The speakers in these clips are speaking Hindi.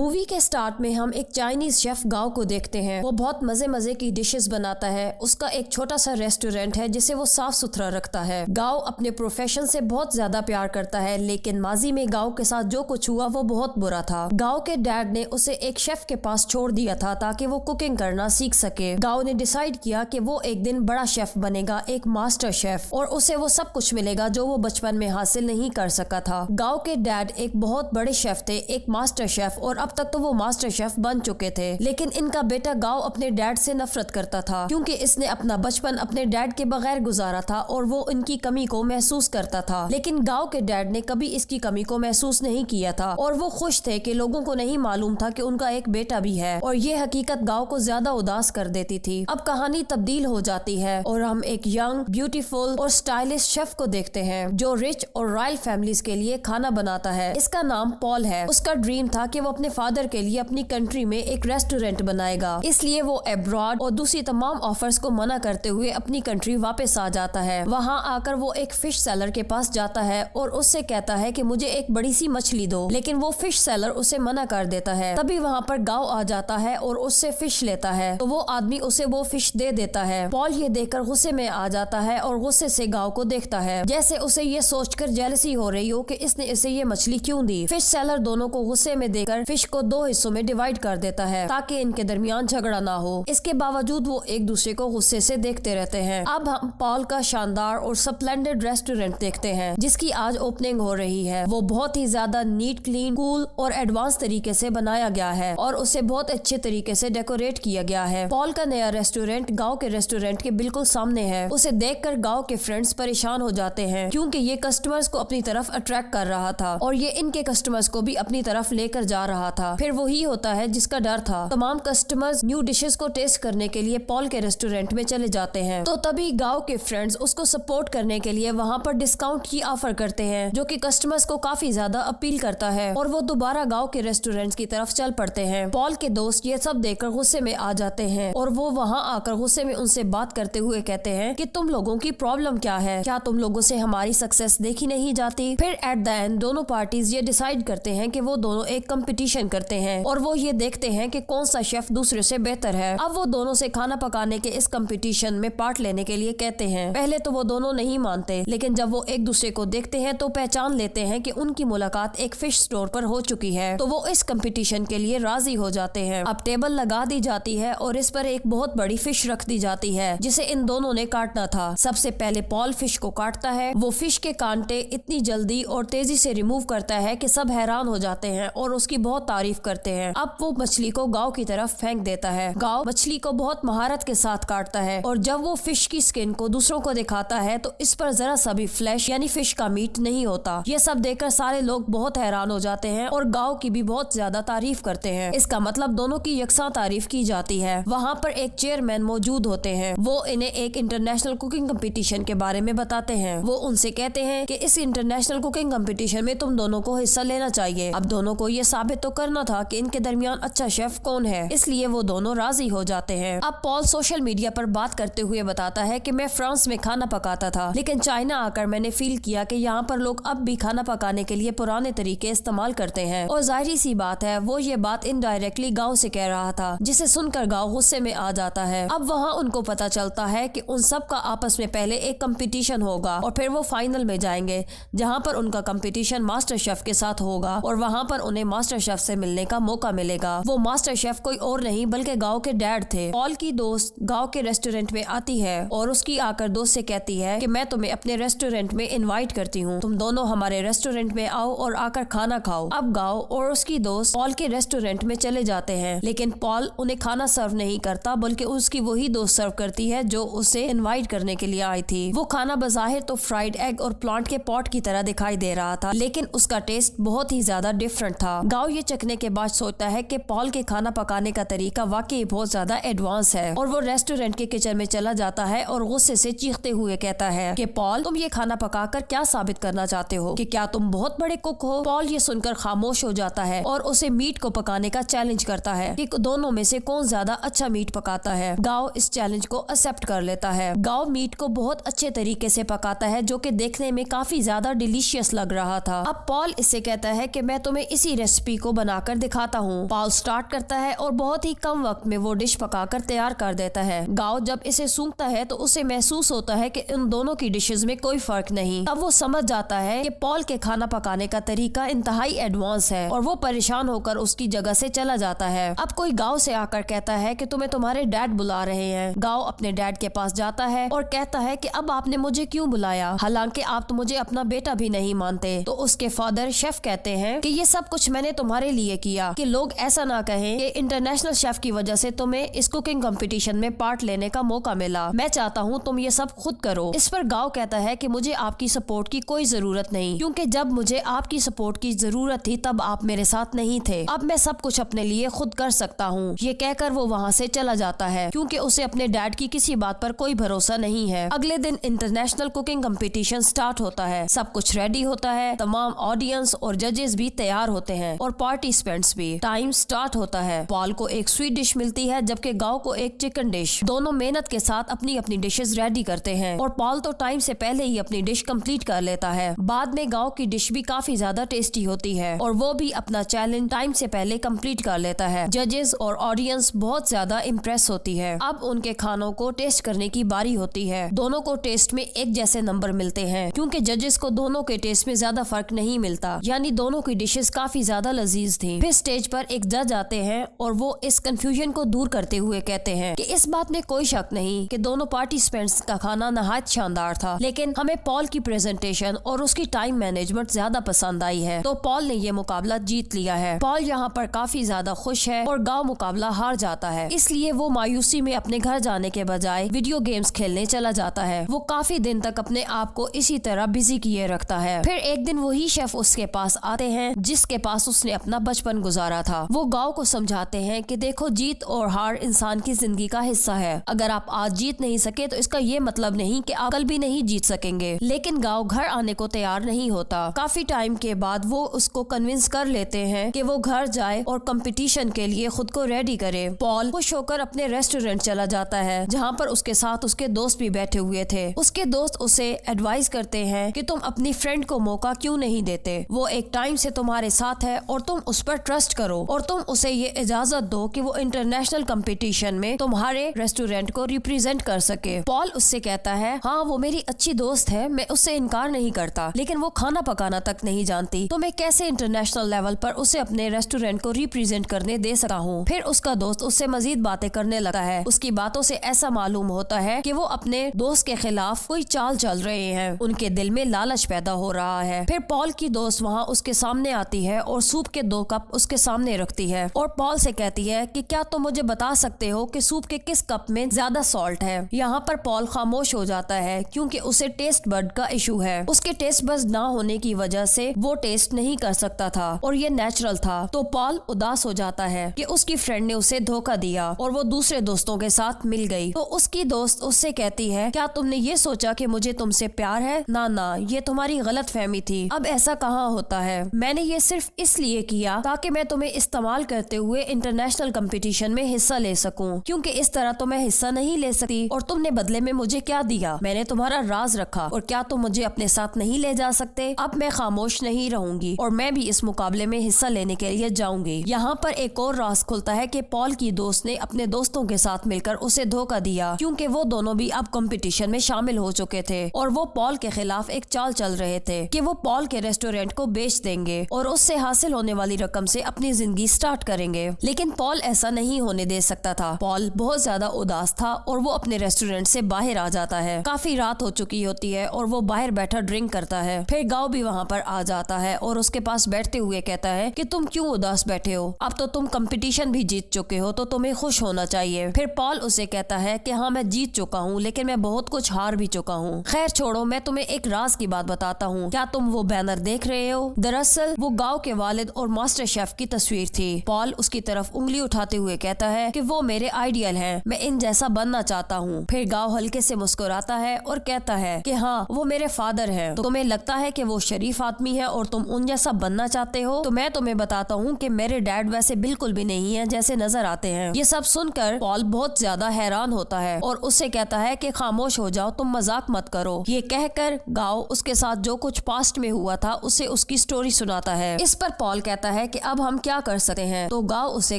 मूवी के स्टार्ट में हम एक चाइनीज शेफ गाओ को देखते हैं। वो बहुत मजे मजे की डिशेस बनाता है। उसका एक छोटा सा रेस्टोरेंट है जिसे वो साफ सुथरा रखता है। गाओ अपने प्रोफेशन से बहुत ज्यादा प्यार करता है, लेकिन माजी में गाओ के साथ जो कुछ हुआ वो बहुत बुरा था। गाओ के डैड ने उसे एक शेफ के पास छोड़ दिया था ताकि वो कुकिंग करना सीख सके। गाओ ने डिसाइड किया कि वो एक दिन बड़ा शेफ बनेगा, एक मास्टर शेफ, और उसे वो सब कुछ मिलेगा जो वो बचपन में हासिल नहीं कर सका था। गाओ के डैड एक बहुत बड़े शेफ थे, एक मास्टर शेफ, और अब तक तो वो मास्टर शेफ बन चुके थे। लेकिन इनका बेटा गाओ अपने डैड से नफरत करता था क्योंकि इसने अपना बचपन अपने डैड के बगैर गुजारा था और वो इनकी कमी को महसूस करता था। लेकिन गाओ के डैड ने कभी इसकी कमी को महसूस नहीं किया था और वो खुश थे कि लोगों को नहीं मालूम था कि उनका एक बेटा भी है, और ये हकीकत गाओ को ज्यादा उदास कर देती थी। अब कहानी तब्दील हो जाती है और हम एक यंग, ब्यूटीफुल और स्टाइलिश शेफ को देखते हैं जो रिच और रॉयल फैमिलीज के लिए खाना बनाता है। इसका नाम पॉल है। उसका ड्रीम था कि वो अपने फादर के लिए अपनी कंट्री में एक रेस्टोरेंट बनाएगा, इसलिए वो अब्रॉड और दूसरी तमाम ऑफर्स को मना करते हुए अपनी कंट्री वापस आ जाता है। वहाँ आकर वो एक फिश सेलर के पास जाता है और उससे कहता है कि मुझे एक बड़ी सी मछली दो, लेकिन वो फिश सेलर उसे मना कर देता है। तभी वहाँ पर गाओ आ जाता है और उससे फिश लेता है, तो वो आदमी उसे वो फिश दे देता है। पॉल ये देखकर गुस्से में आ जाता है और गुस्से से गाओ को देखता है, जैसे उसे ये सोचकर जेलसी हो रही हो कि इसने इसे ये मछली क्यों दी। फिश सेलर दोनों को गुस्से में देकर फिश को दो हिस्सों में डिवाइड कर देता है ताकि इनके दरमियान झगड़ा ना हो। इसके बावजूद वो एक दूसरे को गुस्से से देखते रहते हैं। अब हम पॉल का शानदार और स्प्लेंडेड रेस्टोरेंट देखते हैं जिसकी आज ओपनिंग हो रही है। वो बहुत ही ज्यादा नीट, क्लीन, कूल और एडवांस तरीके से बनाया गया है और उसे बहुत अच्छे तरीके से डेकोरेट किया गया है। पॉल का नया रेस्टोरेंट गांव के रेस्टोरेंट के बिल्कुल सामने है। उसे देखकर गांव के फ्रेंड्स परेशान हो जाते हैं क्योंकि ये कस्टमर्स को अपनी तरफ अट्रैक्ट कर रहा था और ये इनके कस्टमर्स को भी अपनी तरफ लेकर जा रहा था। फिर वही होता है जिसका डर था। तमाम कस्टमर्स न्यू डिशेस को टेस्ट करने के लिए पॉल के रेस्टोरेंट में चले जाते हैं, तो तभी गांव के फ्रेंड्स उसको सपोर्ट करने के लिए वहाँ पर डिस्काउंट की ऑफर करते हैं जो कि कस्टमर्स को काफी ज्यादा अपील करता है और वो दोबारा गांव के रेस्टोरेंट की तरफ चल पड़ते हैं। पॉल के दोस्त ये सब देखकर गुस्से में आ जाते हैं और वो वहाँ आकर गुस्से में उनसे बात करते हुए कहते हैं कि तुम लोगों की प्रॉब्लम क्या है, क्या तुम लोगों से हमारी सक्सेस देखी नहीं जाती। फिर एट द एंड दोनों पार्टीज ये डिसाइड करते हैं कि वो दोनों एक कंपटीशन करते हैं और वो ये देखते हैं कि कौन सा शेफ दूसरे से बेहतर है। अब वो दोनों से खाना पकाने के इस कंपटीशन में पार्ट लेने के लिए कहते हैं। पहले तो वो दोनों नहीं मानते, लेकिन जब वो एक दूसरे को देखते हैं तो पहचान लेते हैं कि उनकी मुलाकात एक फिश स्टोर पर हो चुकी है, तो वो इस कंपटीशन के लिए राजी हो जाते हैं। अब टेबल लगा दी जाती है और इस पर एक बहुत बड़ी फिश रख दी जाती है जिसे इन दोनों ने काटना था। सबसे पहले पॉल फिश को काटता है। वो फिश के कांटे इतनी जल्दी और तेजी से रिमूव करता है कि सब हैरान हो जाते हैं और उसकी बहुत तारीफ करते हैं। अब वो मछली को गांव की तरफ फेंक देता है। गांव मछली को बहुत महारत के साथ काटता है और जब वो फिश की स्किन को दूसरों को दिखाता है तो इस पर जरा सा भी फ्लैश यानी फिश का मीट नहीं होता। ये सब देखकर सारे लोग बहुत हैरान हो जाते हैं और गांव की भी बहुत ज्यादा तारीफ करते हैं। इसका मतलब दोनों की यकसा तारीफ की जाती है। वहाँ पर एक चेयरमैन मौजूद होते हैं। वो इन्हें एक इंटरनेशनल कुकिंग कंपटीशन के बारे में बताते हैं। वो उनसे कहते हैं कि इस इंटरनेशनल कुकिंग कंपटीशन में तुम दोनों को हिस्सा लेना चाहिए। अब दोनों को ये साबित तो करना था कि इनके दरमियान अच्छा शेफ कौन है, इसलिए वो दोनों राजी हो जाते हैं। अब पॉल सोशल मीडिया पर बात करते हुए बताता है कि मैं फ्रांस में खाना पकाता था, लेकिन चाइना आकर मैंने फील किया कि यहाँ पर लोग अब भी खाना पकाने के लिए पुराने तरीके इस्तेमाल करते हैं। और जाहिर सी बात है वो ये बात इनडायरेक्टली गाँव से कह रहा था, जिसे सुनकर गाँव गुस्से में आ जाता है। अब वहाँ उनको पता चलता है कि उन सब का आपस में पहले एक कंपटीशन होगा और फिर वो फाइनल में जाएंगे जहाँ पर उनका कंपटीशन मास्टर शेफ के साथ होगा और वहाँ पर उन्हें मास्टर शेफ से मिलने का मौका मिलेगा। वो मास्टर शेफ कोई और नहीं बल्कि गांव के डैड थे। पॉल की दोस्त गांव के रेस्टोरेंट में आती है और उसकी आकर दोस्त से कहती है कि मैं तुम्हें अपने रेस्टोरेंट में इनवाइट करती हूँ, तुम दोनों हमारे रेस्टोरेंट में आओ और आकर खाना खाओ। अब गांव और उसकी दोस्त पॉल के रेस्टोरेंट में चले जाते हैं, लेकिन पॉल उन्हें खाना सर्व नहीं करता बल्कि उसकी वही दोस्त सर्व करती है जो उसे इनवाइट करने के लिए आई थी। वो खाना बज़ाहिर तो फ्राइड एग और प्लांट के पॉट की तरह दिखाई दे रहा था, लेकिन उसका टेस्ट बहुत ही ज्यादा डिफरेंट था। गांव ये चखने के बाद सोचता है कि पॉल के खाना पकाने का तरीका वाकई बहुत ज्यादा एडवांस है और वो रेस्टोरेंट के किचन में चला जाता है और गुस्से से चीखते हुए कहता है कि पॉल, तुम ये खाना पकाकर क्या साबित करना चाहते हो कि क्या तुम बहुत बड़े कुक हो। पॉल ये सुनकर खामोश हो जाता है और उसे मीट को पकाने का चैलेंज करता है कि दोनों में से कौन ज्यादा अच्छा मीट पकाता है। गांव इस चैलेंज को एक्सेप्ट कर लेता है। गांव मीट को बहुत अच्छे तरीके से पकाता है जो कि देखने में काफी ज्यादा डिलीशियस लग रहा था। अब पॉल इससे कहता है कि मैं तुम्हें इसी रेसिपी को बनाकर दिखाता हूँ। पॉल स्टार्ट करता है और बहुत ही कम वक्त में वो डिश पकाकर तैयार कर देता है। गाओ जब इसे सूंघता है तो उसे महसूस होता है कि इन दोनों की डिशेस में कोई फर्क नहीं। अब वो समझ जाता है कि पॉल के खाना पकाने का तरीका इंतहाई एडवांस है और वो परेशान होकर उसकी जगह से चला जाता है। अब कोई गाओ से आकर कहता है कि तुम्हें तुम्हारे डैड बुला रहे हैं। गाओ अपने डैड के पास जाता है और कहता है कि अब आपने मुझे क्यों बुलाया, हालांकि आप तो मुझे अपना बेटा भी नहीं मानते। तो उसके फादर शेफ कहते हैं कि ये सब कुछ मैंने तुम्हारे लिए किया कि लोग ऐसा ना कहें कि इंटरनेशनल शेफ की वजह से तुम्हें इस कुकिंग कंपटीशन में पार्ट लेने का मौका मिला। मैं चाहता हूँ तुम ये सब खुद करो। इस पर गाओ कहता है कि मुझे आपकी सपोर्ट की कोई जरूरत नहीं, क्योंकि जब मुझे आपकी सपोर्ट की जरूरत थी तब आप मेरे साथ नहीं थे। अब मैं सब कुछ अपने लिए खुद कर सकता हूँ। ये कहकर वो वहाँ से चला जाता है क्योंकि उसे अपने डैड की किसी बात पर कोई भरोसा नहीं है। अगले दिन इंटरनेशनल कुकिंग कंपटीशन स्टार्ट होता है। सब कुछ रेडी होता है, तमाम ऑडियंस और जजेस भी तैयार होते हैं और पार्टिसिपेंट्स भी। टाइम स्टार्ट होता है। पॉल को एक स्वीट डिश मिलती है जबकि गाओ को एक चिकन डिश। दोनों मेहनत के साथ अपनी अपनी डिशेस रेडी करते हैं और पॉल तो टाइम से पहले ही अपनी डिश कंप्लीट कर लेता है। बाद में गाओ की डिश भी काफी ज्यादा टेस्टी होती है और वो भी अपना चैलेंज टाइम से पहले कंप्लीट कर लेता है। जजेस और ऑडियंस बहुत ज्यादा इम्प्रेस होती है। अब उनके खानों को टेस्ट करने की बारी होती है। दोनों को टेस्ट में एक जैसे नंबर मिलते हैं क्योंकि जजेस को दोनों के टेस्ट में ज्यादा फर्क नहीं मिलता, यानी दोनों की डिशेस काफी ज्यादा लजीज थी। फिर स्टेज पर एक जज आते हैं और वो इस कंफ्यूजन को दूर करते हुए कहते हैं कि इस बात में कोई शक नहीं कि दोनों पार्टिसिपेंट्स का खाना नहायत शानदार था, लेकिन हमें पॉल की प्रेजेंटेशन और उसकी टाइम मैनेजमेंट ज्यादा पसंद आई है, तो पॉल ने ये मुकाबला जीत लिया है। पॉल यहाँ पर काफी ज्यादा खुश है और गाओ मुकाबला हार जाता है, इसलिए वो मायूसी में अपने घर जाने के बजाय वीडियो गेम्स खेलने चला जाता है। वो काफी दिन तक अपने आप को इसी तरह बिजी किए रखता है। फिर एक दिन वही शेफ उसके पास आते हैं जिसके पास उसने अपना बचपन गुजारा था। वो गाओ को समझाते हैं कि देखो, जीत और हार इंसान की जिंदगी का हिस्सा है। अगर आप आज जीत नहीं सके तो इसका ये मतलब नहीं कि आप कल भी नहीं जीत सकेंगे। लेकिन गाओ घर आने को तैयार नहीं होता। काफी टाइम के बाद वो उसको कन्विंस कर लेते हैं कि वो घर जाए और कंपटीशन के लिए खुद को रेडी करे। पॉल खुश होकर अपने रेस्टोरेंट चला जाता है जहाँ पर उसके साथ उसके दोस्त भी बैठे हुए थे। उसके दोस्त उसे एडवाइस करते हैं कि तुम अपनी फ्रेंड को मौका क्यों नहीं देते, वो एक टाइम से तुम्हारे साथ है और तुम उस पर ट्रस्ट करो और तुम उसे ये इजाजत दो कि वो इंटरनेशनल कंपटीशन में तुम्हारे रेस्टोरेंट को रिप्रेजेंट कर सके। पॉल उससे कहता है, हाँ वो मेरी अच्छी दोस्त है, मैं उससे इनकार नहीं करता, लेकिन वो खाना पकाना तक नहीं जानती, तो मैं कैसे इंटरनेशनल लेवल पर उसे अपने रेस्टोरेंट को रिप्रेजेंट करने दे सकता हूँ। फिर उसका दोस्त उससे मजीद बातें करने लगता है। उसकी बातों से ऐसा मालूम होता है कि वो अपने दोस्त के खिलाफ कोई चाल चल रहे हैं। उनके दिल में लालच पैदा हो रहा है। फिर पॉल की दोस्त वहाँ उसके सामने आती है और सूप के 2 कप उसके सामने रखती है और पॉल से कहती है कि क्या तुम मुझे बता सकते हो कि सूप के किस कप में ज्यादा सॉल्ट है। यहाँ पर पॉल खामोश हो जाता है क्योंकि उसे टेस्ट बड का इशू है। उसके टेस्ट बड ना होने की वजह से वो टेस्ट नहीं कर सकता था और ये नेचुरल था। तो पॉल उदास हो जाता है कि उसकी फ्रेंड ने उसे धोखा दिया और वो दूसरे दोस्तों के साथ मिल गई। तो उसकी दोस्त उससे कहती है, क्या तुमने ये सोचा कि मुझे तुमसे प्यार है? ना, ये तुम्हारी गलत फहमी थी। अब ऐसा कहाँ होता है। मैंने ये सिर्फ इसलिए किया ताकि मैं तुम्हें इस्तेमाल करते हुए इंटरनेशनल कंपटीशन में हिस्सा ले सकूं, क्योंकि इस तरह तो मैं हिस्सा नहीं ले सकती। और तुमने बदले में मुझे क्या दिया? मैंने तुम्हारा राज रखा और क्या तुम मुझे अपने साथ नहीं ले जा सकते? अब मैं खामोश नहीं रहूंगी और मैं भी इस मुकाबले में हिस्सा लेने के लिए जाऊंगी। यहाँ पर एक और राज खुलता है कि पॉल की दोस्त ने अपने दोस्तों के साथ मिलकर उसे धोखा दिया, क्योंकि वो दोनों भी अब कंपटीशन में शामिल हो चुके थे और वो पॉल के खिलाफ एक चाल चल रहे थे कि वो पॉल के रेस्टोरेंट को बेच देंगे और उससे हासिल होने वाली रकम से अपनी जिंदगी स्टार्ट करेंगे। लेकिन पॉल ऐसा नहीं होने दे सकता था। पॉल बहुत ज्यादा उदास था और वो अपने रेस्टोरेंट से बाहर आ जाता है। काफी रात हो चुकी होती है और वो बाहर बैठा ड्रिंक करता है। फिर गाओ भी वहाँ पर आ जाता है और उसके पास बैठते हुए कहता है कि तुम क्यों उदास बैठे हो? अब तो तुम कंपटीशन भी जीत चुके हो, तो तुम्हें खुश होना चाहिए। फिर पॉल उसे कहता है कि हाँ मैं जीत चुका हूँ, लेकिन मैं बहुत कुछ हार भी चुका हूँ। खैर छोड़ो, मैं तुम्हें एक राज की बात बताता हूँ। क्या तुम वो बैनर देख रहे हो? दरअसल वो गाओ के वालिद और मास्टर शेफ की तस्वीर थी। पॉल उसकी तरफ उंगली उठाते हुए कहता है कि वो मेरे आइडियल हैं, मैं इन जैसा बनना चाहता हूँ। फिर गाओ हल्के से मुस्कुराता है और कहता है कि हाँ वो मेरे फादर हैं। तो तुम्हें लगता है कि वो शरीफ आदमी है और तुम उन जैसा बनना चाहते हो? तो मैं तुम्हें बताता हूँ कि मेरे डैड वैसे बिल्कुल भी नहीं है जैसे नजर आते हैं। ये सब सुनकर पॉल बहुत ज्यादा हैरान होता है और उससे कहता है कि खामोश हो जाओ, तुम मजाक मत करो। ये कहकर गाओ उसके साथ जो कुछ पास्ट में हुआ था उसे उसकी स्टोरी सुनाता है। इस पर पॉल कहता है कि अब हम क्या कर सकते हैं। तो गाओ उसे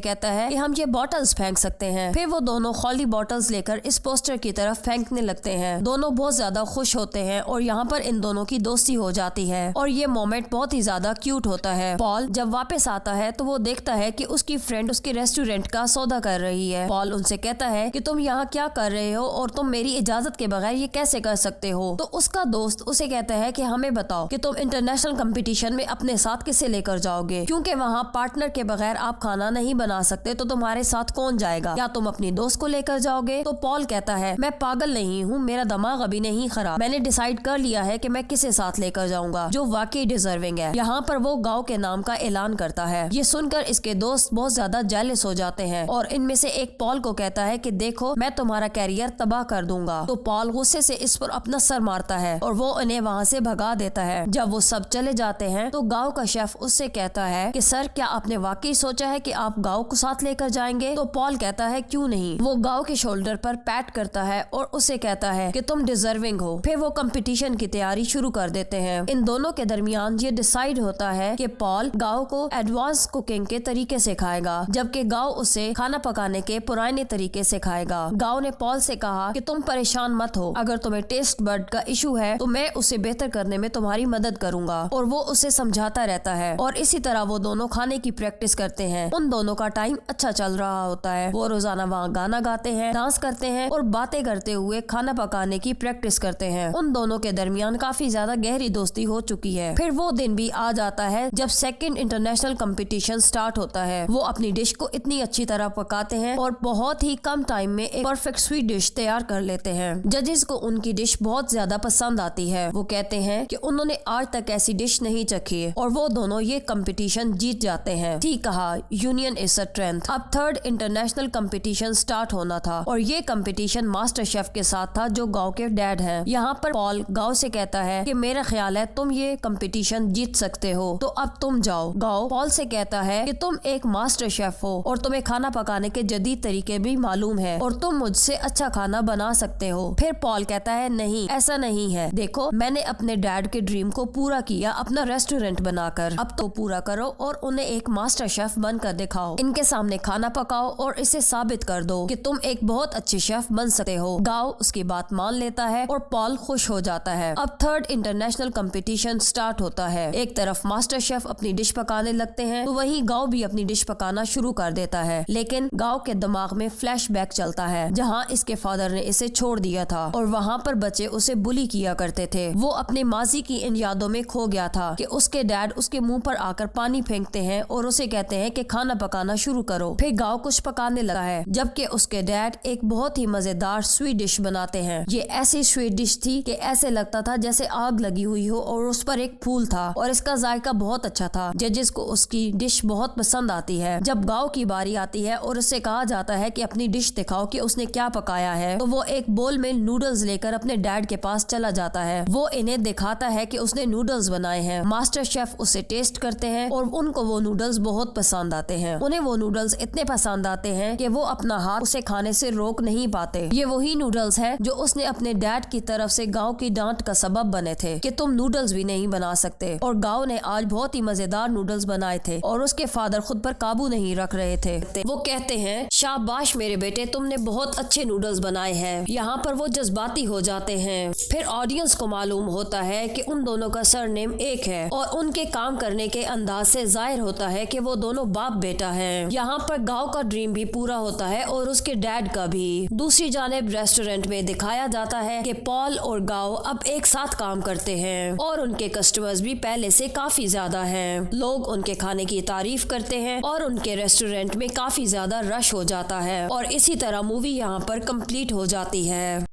कहता है कि हम ये बॉटल्स फेंक सकते हैं। फिर वो दोनों खाली बॉटल्स लेकर इस पोस्टर की तरफ फेंकने लगते हैं। दोनों बहुत ज्यादा खुश होते हैं और यहाँ पर इन दोनों की दोस्ती हो जाती है और ये मोमेंट बहुत ही ज्यादा क्यूट होता है। पॉल जब वापस आता है तो वो देखता है कि उसकी फ्रेंड उसके रेस्टोरेंट का सौदा कर रही है। पॉल उनसे कहता है कि तुम यहाँ क्या कर रहे हो और तुम मेरी इजाजत के बगैर ये कैसे कर सकते हो। तो उसका दोस्त उसे कहता है कि हमें बताओ कि तुम इंटरनेशनल कंपटीशन में अपने साथ किसे लेकर जाओगे, क्योंकि वहाँ पार्टनर के बगैर आप खाना नहीं बना सकते, तो तुम्हारे साथ कौन जाएगा? क्या तुम अपनी दोस्त को लेकर जाओगे? तो पॉल कहता है मैं पागल नहीं हूँ, मेरा दिमाग अभी नहीं खराब, मैंने डिसाइड कर लिया है कि मैं किसे साथ लेकर जाऊंगा जो वाकई डिजर्विंग है। यहाँ पर वो गाँव के नाम का ऐलान करता है। ये सुनकर इसके दोस्त बहुत ज्यादा जेलस हो जाते हैं और इनमें से एक पॉल को कहता है कि देखो मैं तुम्हारा कैरियर तबाह कर दूंगा। तो पॉल गुस्से से इस पर अपना सर मारता है और वो उन्हें वहाँ से भगा देता है। जब वो सब चले जाते हैं तो गाँव का शेफ उससे कहता है कि सर क्या आपने वाकई सोचा है कि आप गाँव को साथ लेकर जाएंगे? तो पॉल कहता है क्यों नहीं। वो गाँव के शोल्डर पर पैट करता है और उसे कहता है कि तुम डिजर्विंग हो। फिर वो कंपटीशन की तैयारी शुरू कर देते हैं। इन दोनों के दरमियान ये डिसाइड होता है कि पॉल गाँव को एडवांस कुकिंग के तरीके सिखाएगा, जबकि गाँव उसे खाना पकाने के पुराने तरीके सिखाएगा। गाँव ने पॉल से कहा कि तुम परेशान मत हो, अगर तुम्हें टेस्ट बड का इशू है तो मैं उसे बेहतर करने में तुम्हारी मदद करूंगा। और वो उसे समझाता रहता है और इसी तरह वो दोनों खाने की प्रैक्टिस करते हैं। उन दोनों का टाइम अच्छा चल रहा होता है। वो रोजाना वहाँ गाना गाते हैं, डांस करते हैं और बातें करते हुए खाना पकाने की प्रैक्टिस करते हैं। उन दोनों के दरमियान काफी ज्यादा गहरी दोस्ती हो चुकी है। फिर वो दिन भी आ जाता है जब सेकंड इंटरनेशनल कंपटीशन स्टार्ट होता है। वो अपनी डिश को इतनी अच्छी तरह पकाते हैं और बहुत ही कम टाइम में एक परफेक्ट स्वीट डिश तैयार कर लेते हैं। जजेस को उनकी डिश बहुत ज्यादा पसंद आती है। वो कहते हैं कि उन्होंने आज तक ऐसी डिश नहीं चखी और वो दोनों ये कंपटीशन जीत जाते हैं। ठीक कहा, यूनियन इज अ स्ट्रेंथ। अब थर्ड इंटरनेशनल कंपटीशन स्टार्ट होना था और ये कंपटीशन मास्टर शेफ के साथ था जो गाँव के डैड है। यहाँ पर पॉल गाँव से कहता है कि मेरा ख्याल है तुम ये कंपटीशन जीत सकते हो, तो अब तुम जाओ। गाँव पॉल से कहता है कि तुम एक मास्टर शेफ हो और तुम्हें खाना पकाने के जदीद तरीके भी मालूम है और तुम मुझसे अच्छा खाना बना सकते हो। फिर पॉल कहता है नहीं, ऐसा नहीं है, देखो मैंने अपने डैड के ड्रीम को पूरा किया अपना रेस्टोरेंट बनाकर, अब तो पूरा करो और उन्हें एक मास्टर शेफ बनकर दिखाओ। इनके सामने खाना पकाओ और इसे साबित कर दो कि तुम एक बहुत अच्छे शेफ बन सकते हो। गाँव उसकी बात मान लेता है और पॉल खुश हो जाता है। अब थर्ड इंटरनेशनल कंपटीशन स्टार्ट होता है। एक तरफ मास्टर शेफ अपनी डिश पकाने लगते हैं तो वहीं गाँव भी अपनी डिश पकाना शुरू कर देता है। लेकिन गाँव के दिमाग में फ्लैशबैक चलता है जहाँ इसके फादर ने इसे छोड़ दिया था और वहाँ पर बच्चे उसे बुली किया करते थे। वो अपने माजी की इन यादों में खो गया था कि उसके डैड उसके मुंह पर आकर पानी फेंकते हैं और उसे कहते हैं कि खाना पकाना शुरू करो। फिर गाँव कुछ पकाने लगा है जबकि उसके डैड एक बहुत ही मजेदार स्वीट डिश बनाते हैं। ये ऐसी स्वीट डिश थी कि ऐसे लगता था जैसे आग लगी हुई हो और उस पर एक फूल था और इसका जायका बहुत अच्छा था। जजेस को उसकी डिश बहुत पसंद आती है। जब गाँव की बारी आती है और उससे कहा जाता है कि अपनी डिश दिखाओ कि उसने क्या पकाया है, तो वो एक बोल में नूडल्स लेकर अपने डैड के पास चला जाता है। वो इन्हें दिखाता है कि उसने नूडल्स बनाए हैं। मास्टर शेफ उसे टेस्ट करते हैं और उनको वो नूडल्स बहुत पसंद आते हैं। उन्हें वो नूडल्स इतने पसंद आते हैं कि वो अपना हाथ उसे खाने से रोक नहीं पाते। ये वही नूडल्स हैं जो उसने अपने डैड की तरफ से गाँव की डांट का सबब बने थे कि तुम नूडल्स भी नहीं बना सकते। और गाँव ने आज बहुत ही मजेदार नूडल्स बनाए थे और उसके फादर खुद पर काबू नहीं रख रहे थे। वो कहते हैं शाबाश मेरे बेटे, तुमने बहुत अच्छे नूडल्स बनाए हैं। यहाँ पर वो जज्बाती हो जाते हैं। फिर ऑडियंस को मालूम होता है कि उन दोनों का सरनेम एक है और उनके काम करने के अंदाज से जाहिर होता है कि वो दोनों बाप बेटा हैं। यहाँ पर गाँव का ड्रीम भी पूरा होता है और उसके डैड का भी। दूसरी जानिब रेस्टोरेंट में दिखाया जाता है कि पॉल और गाँव अब एक साथ काम करते हैं और उनके कस्टमर्स भी पहले से काफी ज्यादा हैं। लोग उनके खाने की तारीफ करते हैं और उनके रेस्टोरेंट में काफी ज्यादा रश हो जाता है और इसी तरह मूवी यहाँ पर कंप्लीट हो जाती है।